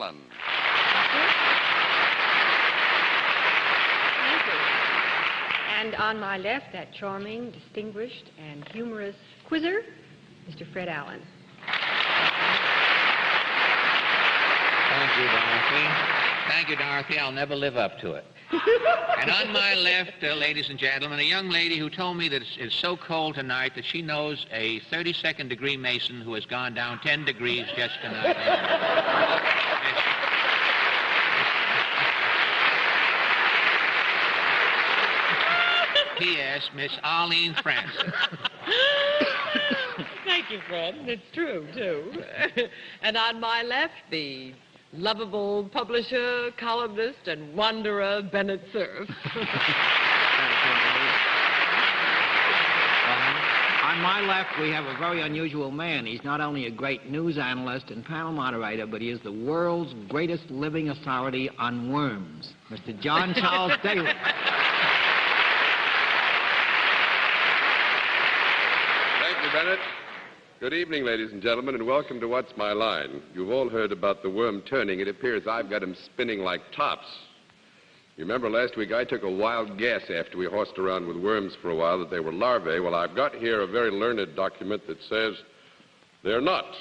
Thank you. And on my left, that charming, distinguished, and humorous quizzer, Mr. Fred Allen. Thank you, Dorothy. Thank you, Dorothy. I'll never live up to it. And on my left, ladies and gentlemen, a young lady who told me that it's so cold tonight that she knows a 32nd degree Mason who has gone down 10 degrees just tonight. P.S. Miss Arlene Francis. Thank you, Fred. It's true, too. And on my left, the lovable publisher, columnist, and wanderer, Bennett Cerf. On my left, we have a very unusual man. He's not only a great news analyst and panel moderator, but he is the world's greatest living authority on worms, Mr. John Charles Daly. Thank you, Bennett. Good evening, ladies and gentlemen, and welcome to What's My Line. You've all heard about the worm turning. It appears I've got him spinning like tops. You remember last week I took a wild guess after we horsed around with worms for a while that they were larvae. Well, I've got here a very learned document that says they're not.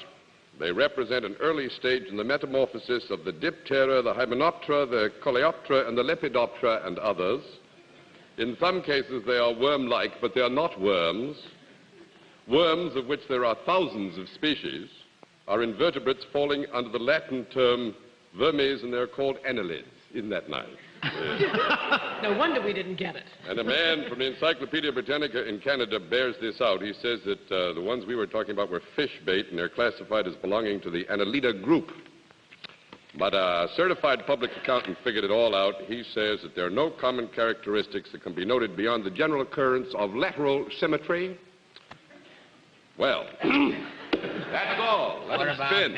They represent an early stage in the metamorphosis of the Diptera, the Hymenoptera, the Coleoptera, and the Lepidoptera, and others. In some cases, they are worm-like, but they are not worms. Worms, of which there are thousands of species, are invertebrates falling under the Latin term vermes, and they're called annelids. Isn't that nice? No wonder we didn't get it. And a man from the Encyclopedia Britannica in Canada bears this out. He says that the ones we were talking about were fish bait, and they're classified as belonging to the Annelida group. But a certified public accountant figured it all out. He says that there are no common characteristics that can be noted beyond the general occurrence of lateral symmetry. Well, that's all. Let them spin.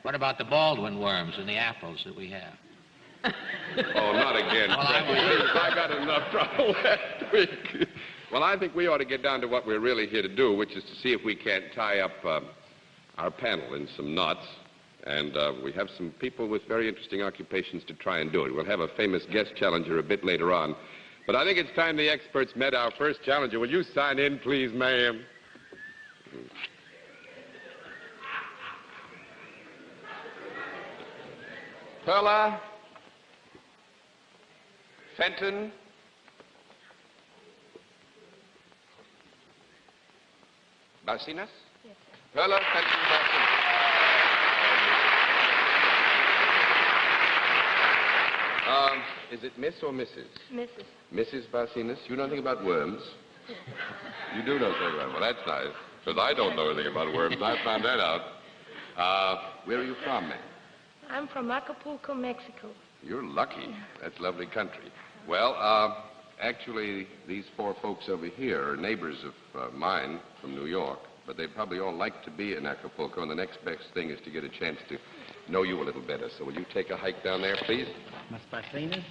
What about the Baldwin worms in the apples that we have? Oh, not again, Fred. I got enough trouble last week. Well, I think we ought to get down to what we're really here to do, which is to see if we can't tie up our panel in some knots. And we have some people with very interesting occupations to try and do it. We'll have a famous guest challenger a bit later on. But I think it's time the experts met our first challenger. Will you sign in, please, ma'am? Perla, Fenton, Barcinas? Yes. Perla, Fenton, Barcinas. Is it Miss or Mrs.? Mrs. Mrs. Barcinas? You know anything about worms? You do know something about them. Well, that's nice, because I don't know anything about worms. I found that out. Where are you from, ma'am? I'm from Acapulco, Mexico. You're lucky. That's lovely country. Well, actually, these four folks over here are neighbors of mine from New York, but they probably all like to be in Acapulco, and the next best thing is to get a chance to know you a little better. So will you take a hike down there, please? Miss Barcinas?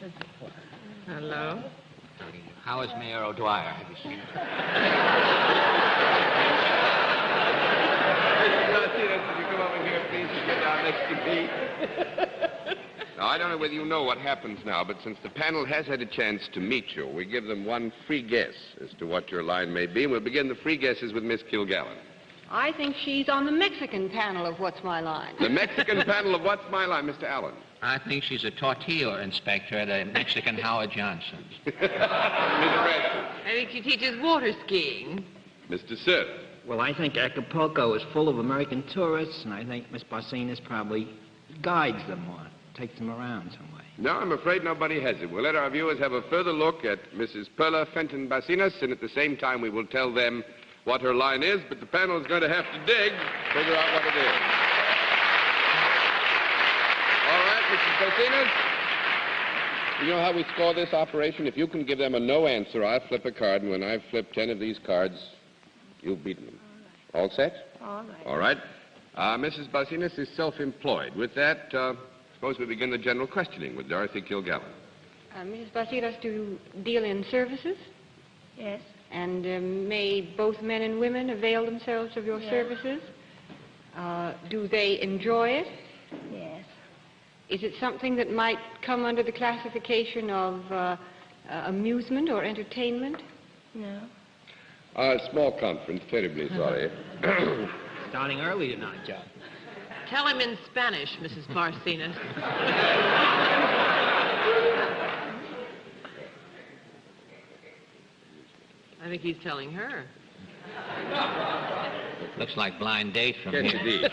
Hello? How is Mayor O'Dwyer? Have you seen her? Could you come over here, please, to get down next to me? Now, I don't know whether you know what happens now, but since the panel has had a chance to meet you, we give them one free guess as to what your line may be. We'll begin the free guesses with Miss Kilgallen. I think she's on the Mexican panel of What's My Line. The Mexican panel of What's My Line, Mr. Allen. I think she's a tortilla inspector at a Mexican Howard Johnson's. Ms. Ransom. I think she teaches water skiing. Mr. Cerf. Well, I think Acapulco is full of American tourists, and I think Miss Barcinas probably guides them or takes them around some way. No, I'm afraid nobody has it. We'll let our viewers have a further look at Mrs. Perla Fenton Barcinas, and at the same time we will tell them what her line is, but the panel is going to have to dig, figure out what it is. All right, Mrs. Barcinas. You know how we score this operation? If you can give them a no answer, I'll flip a card, and when I've flipped 10 of these cards, you've beaten them. All set? All right. All right. Mrs. Barcinas is self-employed. With that, suppose we begin the general questioning with Dorothy Kilgallen. Mrs. Barcinas, do you deal in services? Yes. And may both men and women avail themselves of your Yes. services? Do they enjoy it? Yes. Is it something that might come under the classification of amusement or entertainment? No. Small conference, terribly sorry. Starting early tonight, John. Tell him in Spanish, Mrs. Barcinas. I think he's telling her. Looks like blind date from Yes, here. indeed.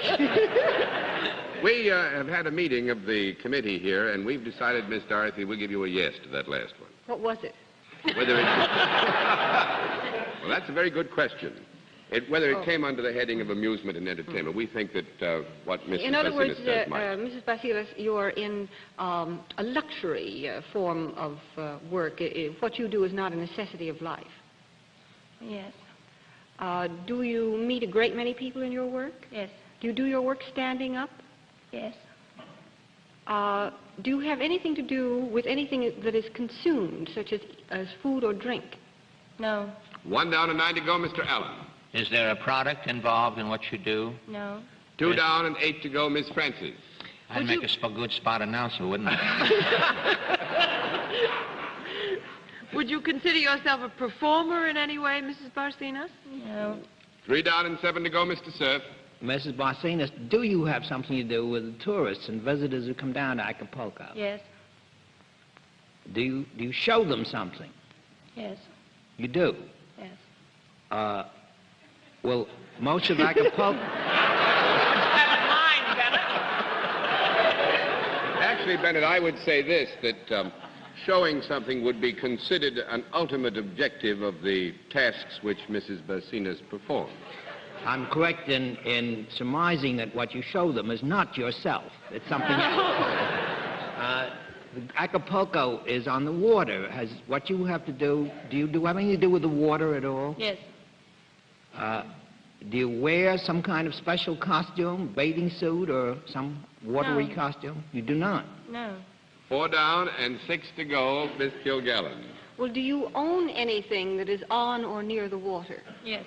We have had a meeting of the committee here, and we've decided, Miss Dorothy, we'll give you a yes to that last one. What was it? Whether it... Well, that's a very good question. Whether it came under the heading of amusement and entertainment. We think that what Mrs. In other words, Basilis says might. Mrs. Basilis, you're in a luxury form of work. What you do is not a necessity of life. Yes. Do you meet a great many people in your work? Yes. Do you do your work standing up? Yes. Do you have anything to do with anything that is consumed, such as food or drink? No. 1 down and 9 to go, Mr. Allen. Is there a product involved in what you do? No. 2 down and 8 to go, Miss Francis. I'd make a good spot announcer, wouldn't I? Would you consider yourself a performer in any way, Mrs. Barcinas? No. 3 down and 7 to go, Mr. Cerf. Mrs. Barcinas, do you have something to do with the tourists and visitors who come down to Acapulco? Yes. Do you show them something? Yes. You do? Yes. Well, most of Acapulco... Actually, Bennett, I would say this, that showing something would be considered an ultimate objective of the tasks which Mrs. Barcinas performs. I'm correct in surmising that what you show them is not yourself. It's something else. Acapulco is on the water. What you have to do you do anything to do with the water at all? Yes. Do you wear some kind of special costume, bathing suit, or some watery costume? You do not? No. 4 down and 6 to go, Miss Kilgallen. Well, do you own anything that is on or near the water? Yes.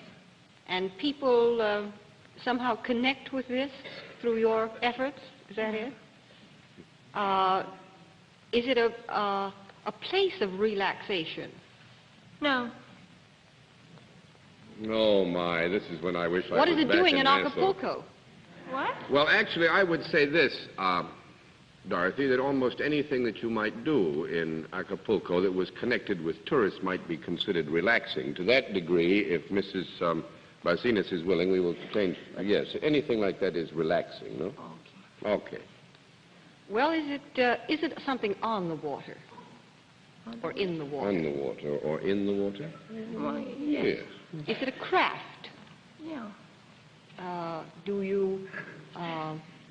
And people somehow connect with this through your efforts? Is that it? Is it a place of relaxation? No. Oh, my, this is when I wish I was What is it back doing in Nassau. Acapulco? What? Well, actually, I would say this, Dorothy, that almost anything that you might do in Acapulco that was connected with tourists might be considered relaxing. To that degree, if Mrs. Barcinas is willing, we will change. Yes, anything like that is relaxing, no? Okay. Well, is it something on the water? Or in the water? On the water or in the water? Well, yes. Is it a craft? Yeah. Do you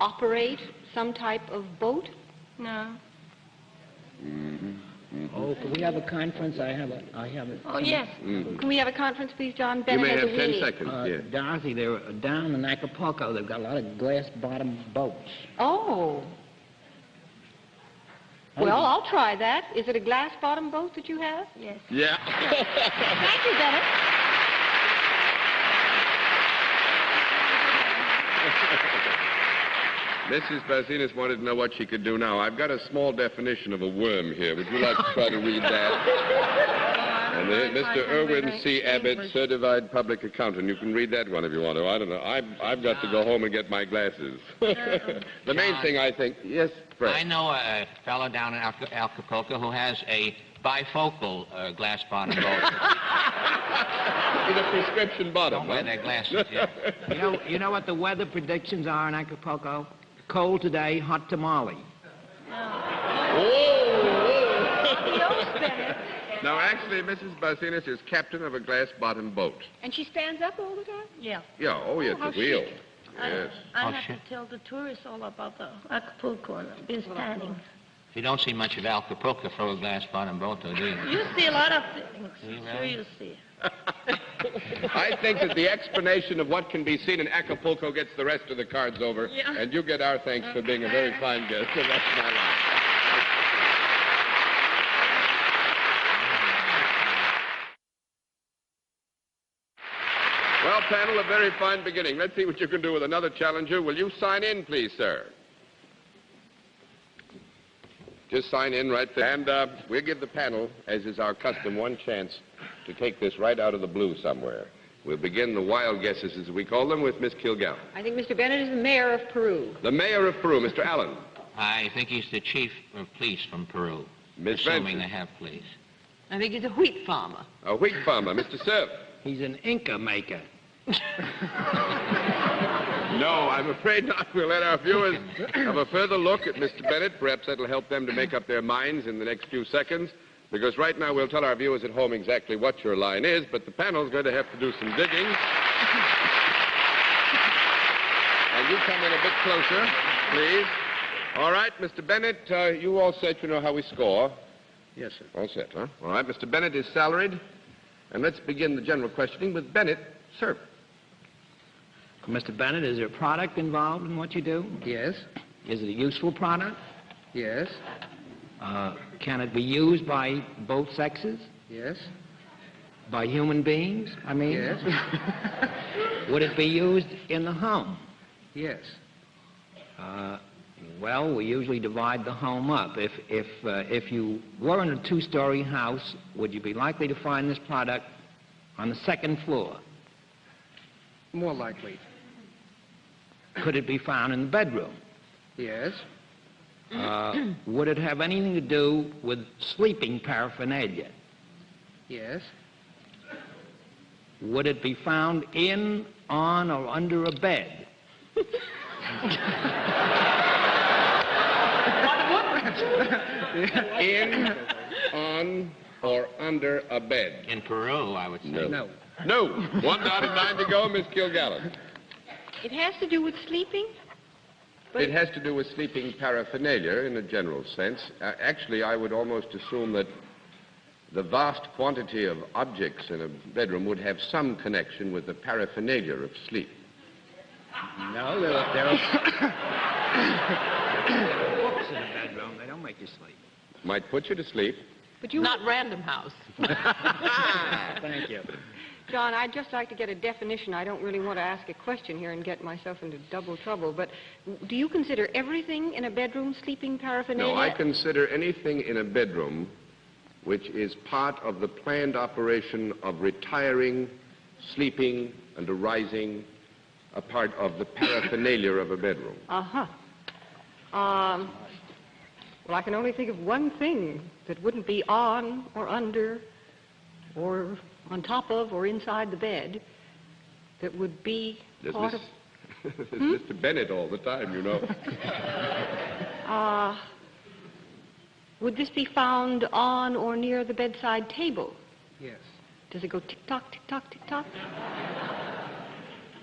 operate some type of boat? No. Oh, can we have a conference? I have it. Oh, yes. Can we have a conference, please, John? You Bennett may has have a 10 weenie. seconds, yes. Dorothy, they're down in Acapulco. They've got a lot of glass-bottom boats. Oh. Well, I'll try that. Is it a glass-bottom boat that you have? Yes. Yeah. Thank you, Bennett. Mrs. Barcinas wanted to know what she could do now. I've got a small definition of a worm here. Would you like to try to read that? And Mr. Irwin C. Abbott, certified public accountant. You can read that one if you want to. I don't know. I've got to go home and get my glasses. The main thing, I think... Yes, Fred. I know a fellow down in Acapulco who has a bifocal glass bottom boat. With a prescription bottom. Don't wear their glasses, yeah. You know what the weather predictions are in Acapulco? Cold today, hot tamale. Now, actually, Mrs. Barcinas is captain of a glass-bottom boat. And she stands up all the time? Yeah. Yeah, oh, yes, how the wheel. chic. Yes. I have to tell the tourists all about the Acapulco and I've been standing. You don't see much of Acapulco through a glass bottom boat, though, do you? You see a lot of things. You Sure really? you see. I think that the explanation of what can be seen in Acapulco gets the rest of the cards over, and you get our thanks for being a very fine guest. So that's my line. Well, panel, a very fine beginning. Let's see what you can do with another challenger. Will you sign in, please, sir? Just sign in right there. And we'll give the panel, as is our custom, one chance to take this right out of the blue somewhere. We'll begin the wild guesses, as we call them, with Miss Kilgallen. I think Mr. Bennett is the mayor of Peru. The mayor of Peru, Mr. Allen. I think he's the chief of police from Peru. Miss Assuming Francis. they have police. I think he's a wheat farmer. A wheat farmer, Mr. Cerf. He's an Inca maker. No, I'm afraid not. We'll let our viewers have a further look at Mr. Bennett. Perhaps that'll help them to make up their minds in the next few seconds. Because right now we'll tell our viewers at home exactly what your line is, but the panel's going to have to do some digging. And you come in a bit closer, please. All right, Mr. Bennett, you all set. You know how we score. Yes, sir. All set, huh? All right, Mr. Bennett is salaried. And let's begin the general questioning with Bennett, sir. Mr. Bennett, is there a product involved in what you do? Yes, Is it a useful product? yes, Can it be used by both sexes? yes, By human beings, I mean? yes, Would it be used in the home? yes. Well, we usually divide the home up. If you were in a two-story house, would you be likely to find this product on the second floor? More likely. Could it be found in the bedroom? Yes, Would it have anything to do with sleeping paraphernalia? yes, Would it be found in, on, or under a bed? In, on, or under a bed. In Peru, I would say. No. No. 1 down and 9 to go, Miss Kilgallen. It has to do with sleeping? But It has to do with sleeping paraphernalia in a general sense. Actually, I would almost assume that the vast quantity of objects in a bedroom would have some connection with the paraphernalia of sleep. No, there are books in the bedroom. They don't make you sleep. Might put you to sleep. But you, Not Random House. Thank you. John, I'd just like to get a definition. I don't really want to ask a question here and get myself into double trouble, but do you consider everything in a bedroom sleeping paraphernalia? No, I consider anything in a bedroom which is part of the planned operation of retiring, sleeping, and arising a part of the paraphernalia of a bedroom. Uh-huh. Well, I can only think of one thing that wouldn't be on or under or on top of or inside the bed that would be There's part of... Mr. Bennett all the time, you know. Would this be found on or near the bedside table? yes. Does it go tick-tock, tick-tock, tick-tock?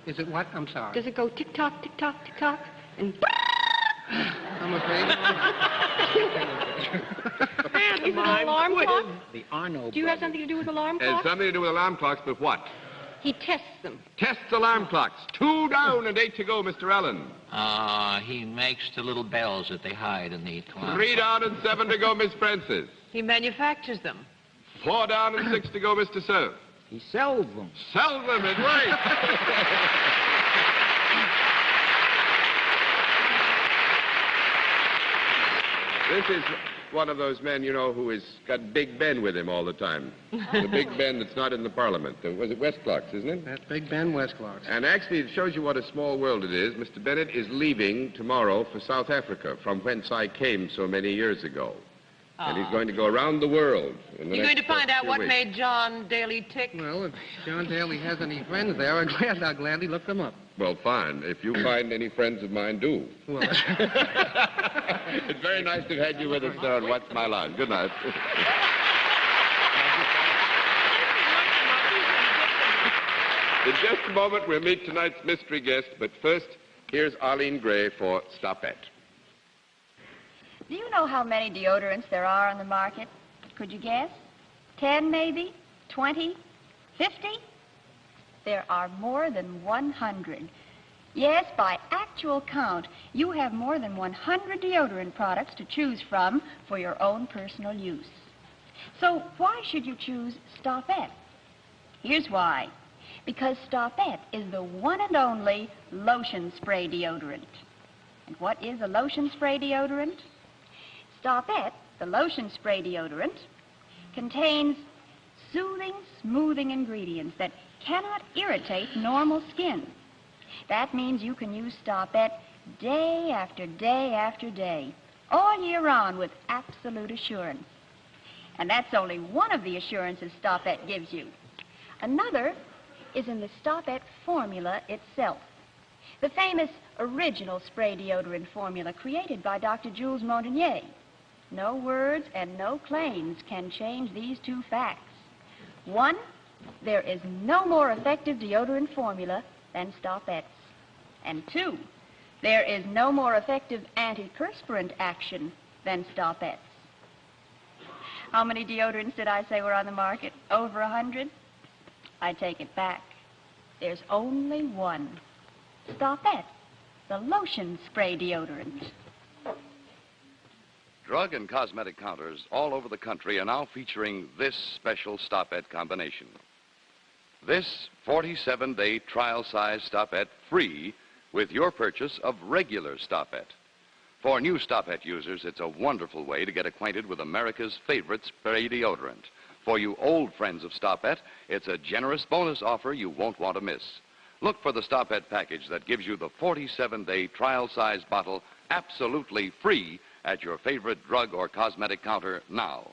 Is it what? I'm sorry. Does it go tick-tock, tick-tock, tick-tock? And I'm afraid. is it an alarm clock? The Arno Do you have brothers. something to do with alarm It has clocks? something to do with alarm clocks, but what? He tests them. Tests alarm clocks. 2 down and 8 to go, Mr. Allen. He makes the little bells that they hide in the closet. 3 down and 7 to go, Miss Francis. He manufactures them. 4 down and 6 to go, Mr. Cerf. He sells them. Sells them, is right. This is one of those men, you know, who has got Big Ben with him all the time. The Big Ben that's not in the Parliament. Was it Westclocks, isn't it? That's Big Ben Westclocks. And actually, it shows you what a small world it is. Mr. Bennett is leaving tomorrow for South Africa, from whence I came so many years ago. And he's going to go around the world. In the You're going to next, find out few what weeks. made John Daly tick? Well, if John Daly has any friends there, I'll gladly look them up. Well, fine. If you find any friends of mine, do. Well, It's very nice to have had you with us, sir, on What's My Line. Good night. In just a moment, we'll meet tonight's mystery guest, but first, here's Arlene Gray for Stop At. Do you know how many deodorants there are on the market? Could you guess? 10 maybe? 20? 50? There are more than 100. Yes, by actual count, you have more than 100 deodorant products to choose from for your own personal use. So why should you choose Stopette? Here's why. Because Stopette is the one and only lotion spray deodorant. And what is a lotion spray deodorant? Stopette, the lotion spray deodorant, contains soothing, smoothing ingredients that cannot irritate normal skin. That means you can use Stopette day after day after day, all year round with absolute assurance. And that's only one of the assurances Stopette gives you. Another is in the Stopette formula itself, the famous original spray deodorant formula created by Dr. Jules Montagnier. No words and no claims can change these two facts. One, there is no more effective deodorant formula than Stopette's. And two, there is no more effective antiperspirant action than Stopette's. How many deodorants did I say were on the market? Over 100? I take it back. There's only one. Stopette, the lotion spray deodorant. Drug and cosmetic counters all over the country are now featuring this special Stopette combination. This 47-day trial-size Stopette free with your purchase of regular Stopette. For new Stopette users, it's a wonderful way to get acquainted with America's favorite spray deodorant. For you old friends of Stopette, it's a generous bonus offer you won't want to miss. Look for the Stopette package that gives you the 47-day trial-size bottle absolutely free at your favorite drug or cosmetic counter now.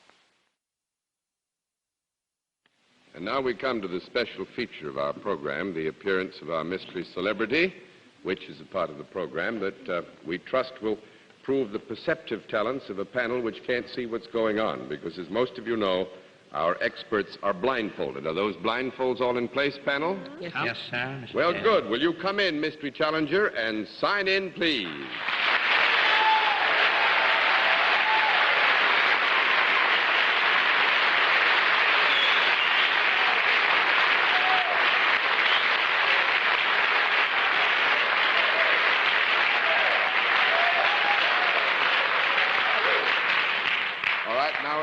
And now we come to the special feature of our program, the appearance of our mystery celebrity, which is a part of the program that we trust will prove the perceptive talents of a panel which can't see what's going on, because as most of you know, our experts are blindfolded. Are those blindfolds all in place, panel? Yes, yes sir. Mr. Well, Chairman. good. Will you come in, mystery challenger, and sign in, please?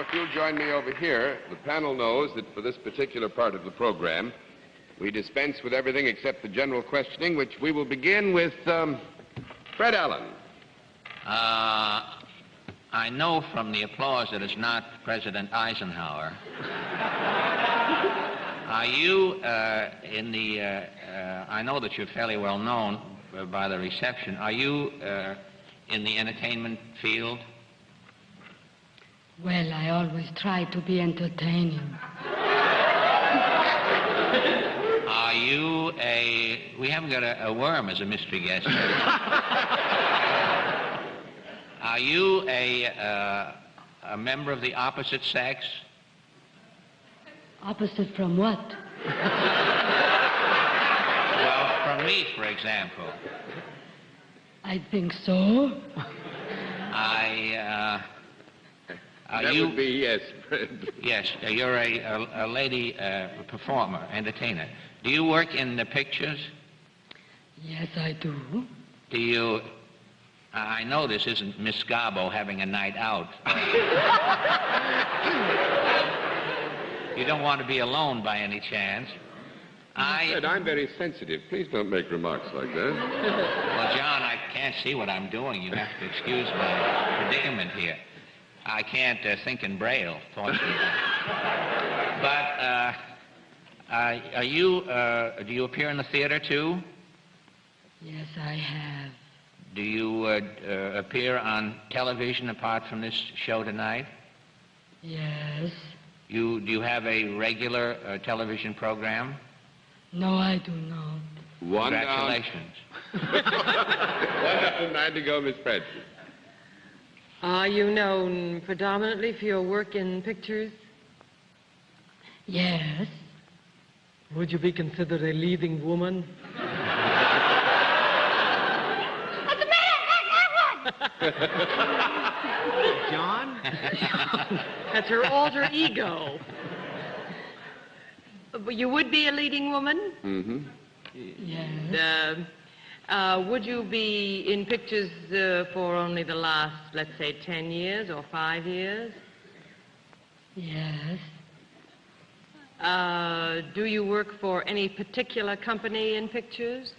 If you'll join me over here, the panel knows that for this particular part of the program, we dispense with everything except the general questioning, which we will begin with Fred Allen. I know from the applause that it's not President Eisenhower. Are you I know that you're fairly well known by the reception. Are you in the entertainment field? Well, I always try to be entertaining. Are you we haven't got a worm as a mystery guest. Are you a member of the opposite sex? Opposite from what? Well, from me, for example. I think so. That would be yes, Fred. Yes, you're a lady performer, entertainer. Do you work in the pictures? Yes, I do. Do you... I know this isn't Miss Garbo having a night out. You don't want to be alone by any chance. Fred, I'm very sensitive. Please don't make remarks like that. Well, John, I can't see what I'm doing. You have to excuse my predicament here. I can't think in Braille, fortunately. But do you appear in the theater, too? Yes, I have. Do you appear on television apart from this show tonight? Yes. Do you have a regular television program? No, I do not. Congratulations. 109 to go, Miss Fred. Are you known predominantly for your work in pictures? Yes. Would you be considered a leading woman? John? That's her alter ego. But you would be a leading woman? Mm-hmm. Yes. Would you be in pictures for only the last, let's say, 10 years or 5 years? Yes. Do you work for any particular company in pictures?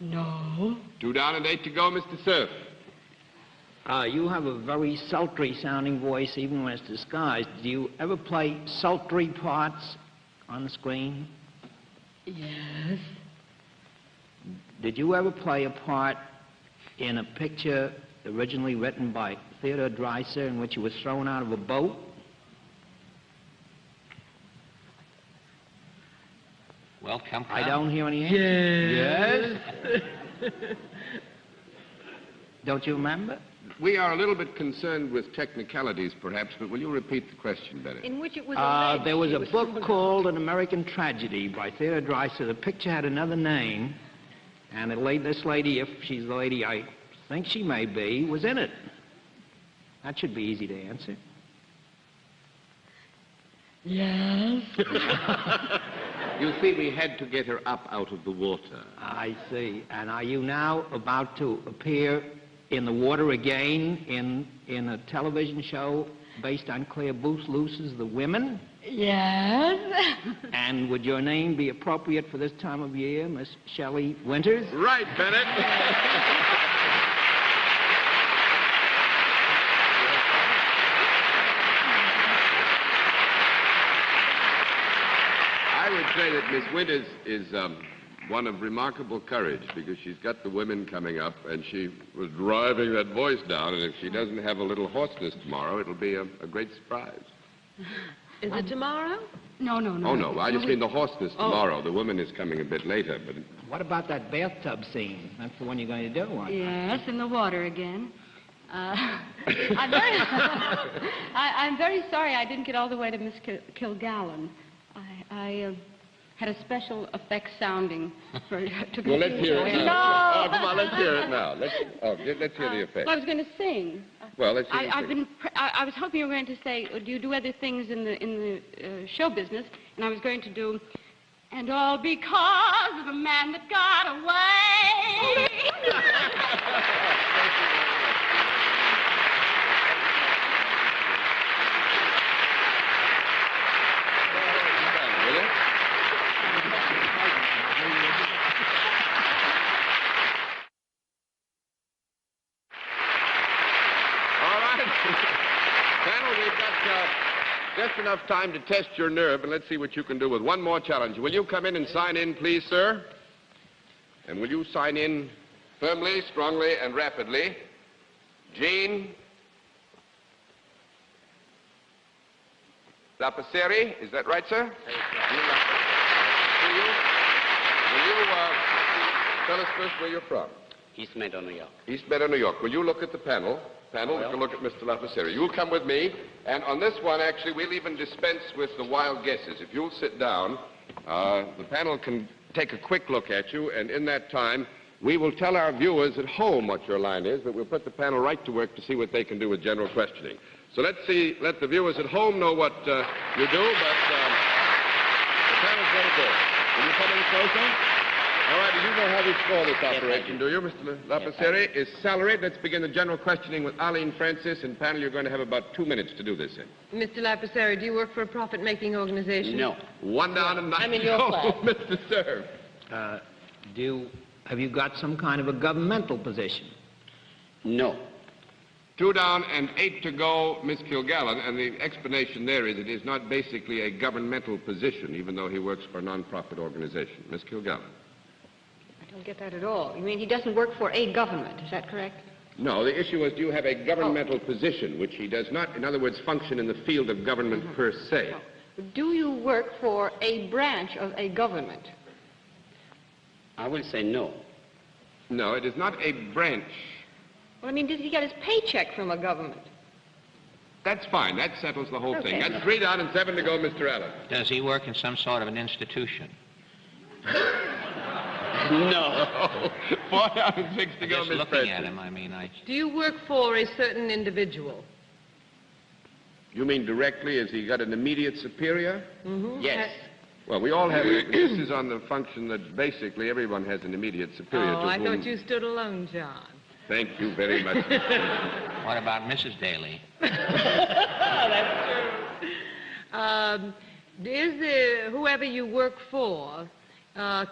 No. 2 down and 8 to go, Mr. Cerf. You have a very sultry-sounding voice, even when it's disguised. Do you ever play sultry parts on the screen? Yes. Did you ever play a part in a picture originally written by Theodore Dreiser in which you were thrown out of a boat? Well, come. I don't hear any answers. Yes? Don't you remember? We are a little bit concerned with technicalities, perhaps, but will you repeat the question, Bennett? In which it was alleged there was he a book thrown out. called An American Tragedy by Theodore Dreiser. The picture had another name, and this lady, if she's the lady I think she may be, was in it. That should be easy to answer. Yes. You see, we had to get her up out of the water. I see. And are you now about to appear in the water again in a television show based on Claire Booth Luce's The Women? Yes. And would your name be appropriate for this time of year, Miss Shelley Winters? Right, Bennett. I would say that Miss Winters is one of remarkable courage, because she's got the women coming up, and she was driving that voice down, and if she doesn't have a little hoarseness tomorrow, it'll be a great surprise. Is it tomorrow? No. Oh, no, I just mean the hoarseness tomorrow. The woman is coming a bit later, but... What about that bathtub scene? That's the one you're going to do, aren't you? Yes, in the water again. I'm very sorry I didn't get all the way to Miss Kilgallen. I had a special effects sounding to Well, let's hear it now. Oh, come on, let's hear it now. Let's hear the effect. Well, I was going to sing. Well, let's hear it. I was hoping you were going to say, do you do other things in the show business? And I was going to do, and all because of a man that got away. Just enough time to test your nerve, and let's see what you can do with one more challenge. Will you come in and sign in, please, sir? And will you sign in firmly, strongly, and rapidly? Jean Lapaceri, is that right, sir? Will you tell us first where you're from? East Meadow, New York. East Meadow, New York. Will you look at the panel? You can look at Mr. Lapaceri. You'll come with me, and on this one, actually, we'll even dispense with the wild guesses. If you'll sit down, the panel can take a quick look at you, and in that time, we will tell our viewers at home what your line is, but we'll put the panel right to work to see what they can do with general questioning. So let the viewers at home know what you do, but the panel's going to do. Will you come in closer? All right, you know how we score this operation, do you, Mr. Lapaceri? Is salaried. Let's begin the general questioning with Arlene Francis, and panel, you're going to have about 2 minutes to do this in. Mr. Lapaceri, do you work for a profit-making organization? No. One down and 9 I'm in your class. Mr. Serve. Have you got some kind of a governmental position? No. 2 down and 8 to go, Miss Kilgallen, and the explanation there is it is not basically a governmental position, even though he works for a non-profit organization. Miss Kilgallen. I don't get that at all. You mean he doesn't work for a government, is that correct? No, the issue is, do you have a governmental position, which he does not, in other words, function in the field of government per se? Do you work for a branch of a government? I will say no. No, it is not a branch. Well, I mean, does he get his paycheck from a government? That's fine. That settles the whole thing. Okay. That's 3 down and 7 to go, Mr. Allen. Does he work in some sort of an institution? No. 4 down and 6 to go, Just Miss looking Francis. at him, I mean, Do you work for a certain individual? You mean directly? Has he got an immediate superior? Mm-hmm. Yes. Well, we all have it. This is on the function that basically everyone has an immediate superior to I whom... thought you stood alone, John. Thank you very much. what about Mrs. Daly? That's true. Is whoever you work for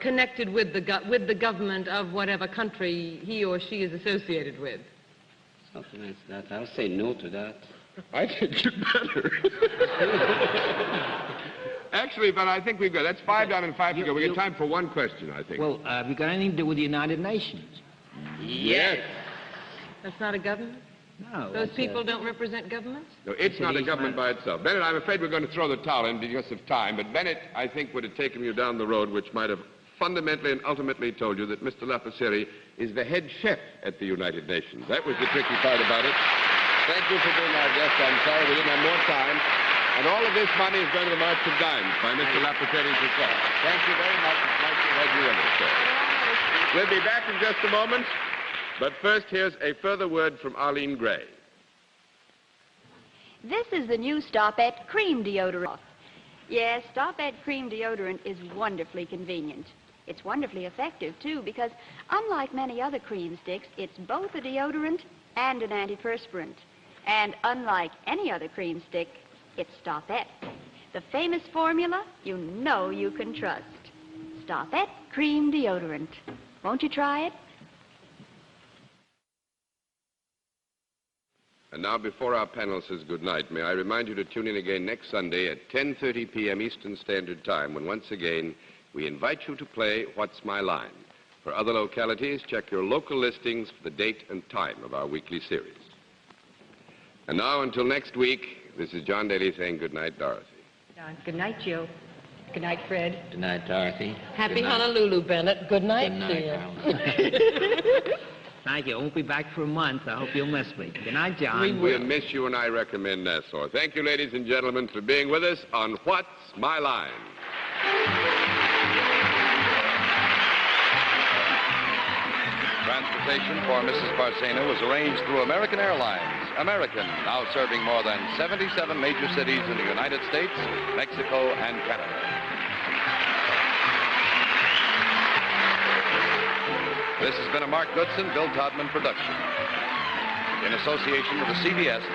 connected with the government of whatever country he or she is associated with? How can I answer that? I'll say no to that. I think you better. Actually, but I think we've got, that's 5 down and 5 to go. We got time for one question, I think. Well, have you got anything to do with the United Nations? Yes. That's not a government? No. Those people don't represent governments? No, it's not a government by itself. Bennett, I'm afraid we're going to throw the towel in because of time, but Bennett, I think, would have taken you down the road which might have fundamentally and ultimately told you that Mr. Lapaceri is the head chef at the United Nations. That was the tricky part about it. Thank you for being our guest. I'm sorry we didn't have more time. And all of this money is going to the March of Dimes by Mr. Lapaceri's request. Thank you very much. It's nice to have you with us, sir. We'll be back in just a moment. But first, here's a further word from Arlene Gray. This is the new Stop-Et Cream Deodorant. Yes, Stop-Et Cream Deodorant is wonderfully convenient. It's wonderfully effective, too, because unlike many other cream sticks, it's both a deodorant and an antiperspirant. And unlike any other cream stick, it's Stop-Et. The famous formula you know you can trust. Stop-Et Cream Deodorant. Won't you try it? And now, before our panel says goodnight, may I remind you to tune in again next Sunday at 10:30 p.m. Eastern Standard Time, when once again we invite you to play What's My Line? For other localities, check your local listings for the date and time of our weekly series. And now, until next week, this is John Daly saying goodnight, Dorothy. Good night, Joe. Good night, Fred. Good night, Dorothy. Happy Good night. Honolulu, Bennett. Good night, Good to night, you. Carl. Thank you. I won't be back for a month. I hope you'll miss me. Good night, John. We'll miss you, and I recommend Nassau. Thank you, ladies and gentlemen, for being with us on What's My Line? Transportation for Mrs. Barsena was arranged through American Airlines. American, now serving more than 77 major cities in the United States, Mexico, and Canada. This has been a Mark Goodson, Bill Todman production. In association with the CBS